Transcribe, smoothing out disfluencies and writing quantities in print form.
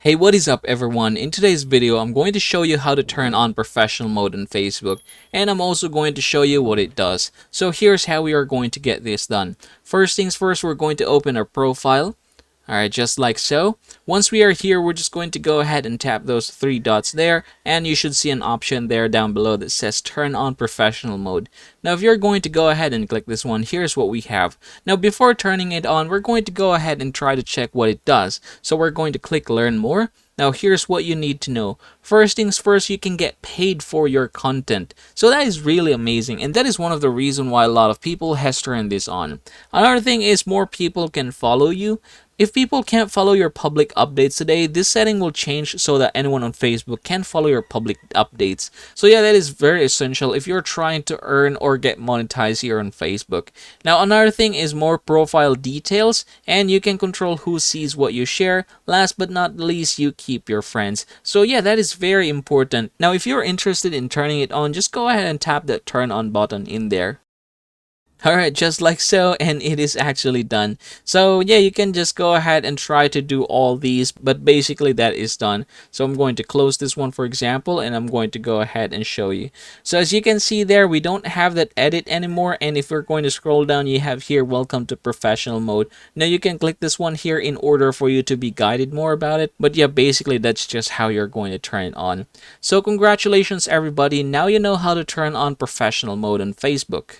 Hey, what is up everyone? In today's video, I'm going to show you how to turn on professional mode on Facebook, and I'm also going to show you what it does. So here's how we are going to get this done. First things first, we're going to open our profile. Alright, just like so. Once we are here, we're just going to go ahead and tap those three dots there, and you should see an option there down below that says turn on professional mode. Now if you're going to go ahead and click this one, here's what we have. Now before turning it on, we're going to go ahead and try to check what it does. So we're going to click learn more. Now here's what you need to know. First things first, you can get paid for your content. So that is really amazing, and that is one of the reasons why a lot of people has turned this on. Another thing is more people can follow you. If people can't follow your public updates today, this setting will change so that anyone on Facebook can follow your public updates. So yeah, that is very essential if you're trying to earn or get monetized here on Facebook. Now another thing is more profile details, and you can control who sees what you share. Last but not least, you keep your friends. So yeah, that is very important. Now if you're interested in turning it on, just go ahead and tap that turn on button in there. Alright, just like so, and it is actually done. So yeah, you can just go ahead and try to do all these, but basically that is done. So I'm going to close this one, for example, and I'm going to go ahead and show you. So as you can see there, we don't have that edit anymore, and if we're going to scroll down, you have here welcome to professional mode. Now you can click this one here in order for you to be guided more about it, but yeah, basically that's just how you're going to turn it on. So congratulations everybody, now you know how to turn on professional mode on Facebook.